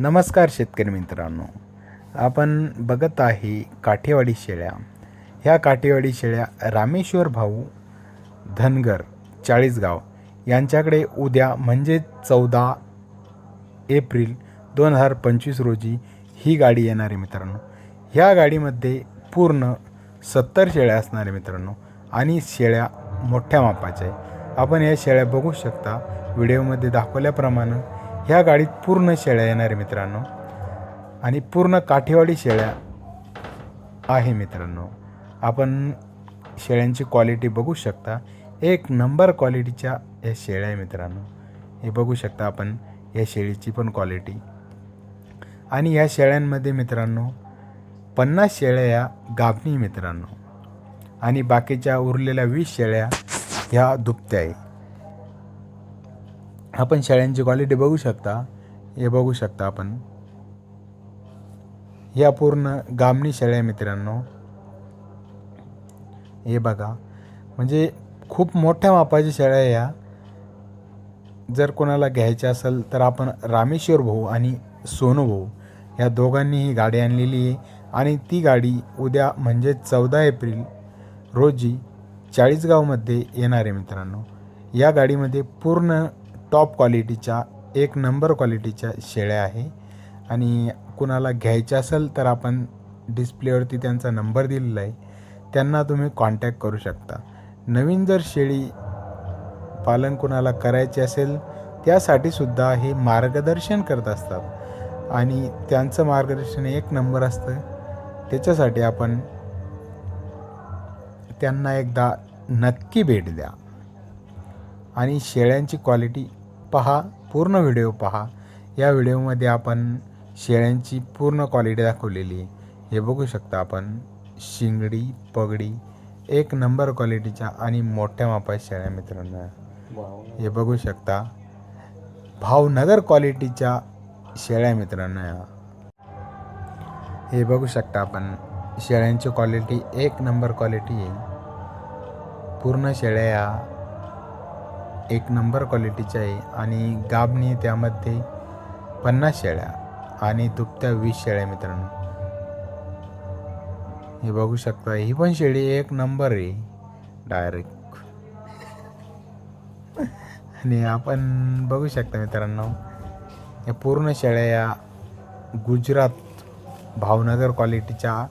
नमस्कार शेतकरी मित्रांनो, आपण बघत आहे काठेवाडी शेळ्या. ह्या काठेवाडी शेळ्या रामेश्वर भाऊ धनगर चाळीसगाव यांच्याकडे उद्या म्हणजे 14 एप्रिल 2025 रोजी ही गाडी येणार आहे मित्रांनो. ह्या गाडीमध्ये पूर्ण 70 शेळ्या असणार आहे मित्रांनो आणि शेळ्या मोठ्या मापाच्या आहे. आपण या शेळ्या बघू शकता व्हिडिओमध्ये दाखवल्याप्रमाणे. ह्या गाडीत पूर्ण शेळ्या येणार आहे मित्रांनो आणि पूर्ण काठेवाडी शेळ्या आहे मित्रांनो. आपण शेळ्यांची क्वालिटी बघू शकता, एक नंबर क्वालिटीच्या या शेळ्या आहे मित्रांनो. हे बघू शकता आपण या शेळीची पण क्वालिटी. आणि या शेळ्यांमध्ये मित्रांनो 50 शेळ्या या गाभणी मित्रांनो आणि बाकीच्या उरलेल्या 20 शेळ्या ह्या दुभत्या आहे. आपण शेळ्यांची क्वालिटी बघू शकता. हे बघू शकता आपण, ह्या पूर्ण गाभणी शेळ्या मित्रांनो. हे बघा, म्हणजे खूप मोठ्या मापाची शेळ्या या. जर कोणाला घ्यायची असेल तर आपण रामेश्वर भाऊ आणि सोनू भाऊ या दोघांनी ही गाडी आणलेली आहे आणि ती गाडी उद्या म्हणजे 14 एप्रिल रोजी चाळीसगावमध्ये येणार आहे मित्रांनो. या गाडीमध्ये पूर्ण टॉप क्वालिटीच्या एक नंबर क्वालिटीच्या शेळ्या आहे आणि कुणाला घ्यायच्या असेल तर आपण डिस्प्लेवरती त्यांचा नंबर दिलेला आहे, त्यांना तुम्ही कॉन्टॅक्ट करू शकता. नवीन जर शेळी पालन कुणाला करायचे असेल त्यासाठी सुद्धा हे मार्गदर्शन करत असतात आणि त्यांचं मार्गदर्शन एक नंबर असतं. त्याच्यासाठी आपण त्यांना एकदा नक्की भेट द्या आणि शेळ्यांची क्वालिटी पहा. पूर्ण व्हिडिओ पहा. या व्हिडिओमध्ये आपण शेळ्यांची पूर्ण क्वालिटी दाखवलेली आहे. हे बघू शकता आपण, शिंगडी पगडी एक नंबर क्वालिटीच्या आणि मोठ्या मापाच्या शेळ्या मित्रांनो. हे बघू शकता, भावनगर क्वालिटीच्या शेळ्या मित्रांनो. हे बघू शकता आपण, शेळ्यांची क्वालिटी एक नंबर क्वालिटी आहे. पूर्ण शेळ्या एक नंबर क्वालिटीच्या आहे आणि गाभणी त्यामध्ये 50 शेळ्या आणि दुभत्या 20 शेळ्या मित्रांनो. हे बघू शकता, ही पण शेळी एक नंबर आहे डायरेक्ट. आणि आपण बघू शकता मित्रांनो, या पूर्ण शेळ्या या गुजरात भावनगर क्वालिटीच्या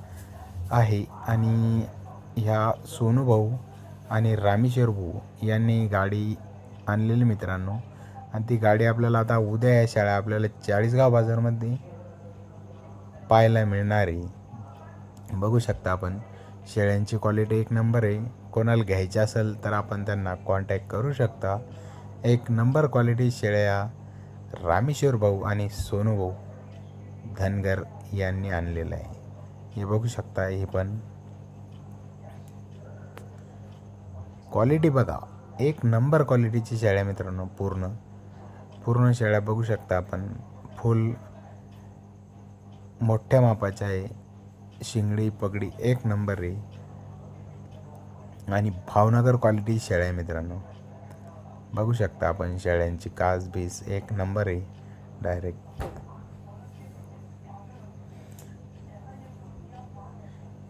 आहे आणि ह्या सोनू भाऊ आणि रामेश्वर भाऊ यांनी गाडी आणलेली मित्रांनो. आणि ती गाडी आपल्याला आता उद्या या शेळ्या आपल्याला चाळीसगाव बाजारमध्ये पाहायला मिळणार आहे. बघू शकता आपण, शेळ्यांची क्वालिटी एक नंबर आहे. कोणाला घ्यायची असेल तर आपण त्यांना कॉन्टॅक्ट करू शकता. एक नंबर क्वालिटी शेळ्या रामेश्वर भाऊ आणि सोनू भाऊ धनगर यांनी आणलेलं आहे. हे बघू शकता, हे पण क्वालिटी बघा, एक नंबर क्वालिटीची शेळ्या मित्रांनो. पूर्ण शेळ्या बघू शकता आपण, फुल मोठ्या मापाच्या आहे. शिंगडी पगडी एक नंबर आहे आणि भावनगर क्वालिटी शेळ्या आहे मित्रांनो. बघू शकता आपण, शेळ्यांची कास बीस एक नंबर आहे डायरेक्ट.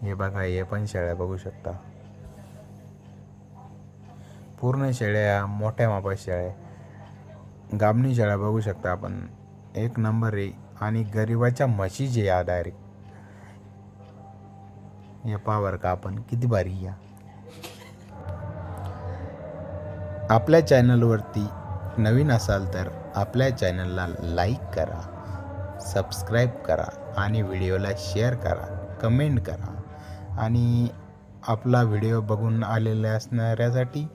हे बघा, हे पण शेळ्या बघू शकता. पूर्ण शेळ्या मोठ्या मापाच्या शेळ्या, गाभणी शेळ्या बघू शकता आपण, एक नंबर आहे आणि गरिबाच्या म्हशी जे या डायरेक्ट. या पावर का आपण किती भारी या. आपल्या चॅनलवरती नवीन असाल तर आपल्या चॅनलला लाईक करा, सबस्क्राईब करा आणि व्हिडिओला शेअर करा, कमेंट करा. आणि आपला व्हिडिओ बघून आलेल्या असणाऱ्यासाठी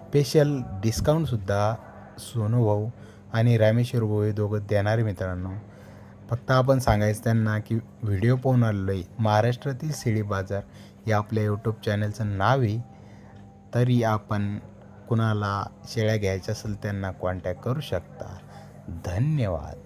स्पेशल डिस्काउंटसुद्धा सोनू भाऊ आणि रामेश्वर भाऊ हे दोघं देणारे मित्रांनो. फक्त आपण सांगायचं त्यांना की व्हिडिओ पाहून आलेलो आहे. महाराष्ट्रातील शेळी बाजार हे आपल्या यूट्यूब चॅनलचं नाव आहे. तरी आपण कुणाला शेळ्या घ्यायच्या असेल त्यांना कॉन्टॅक्ट करू शकता. धन्यवाद.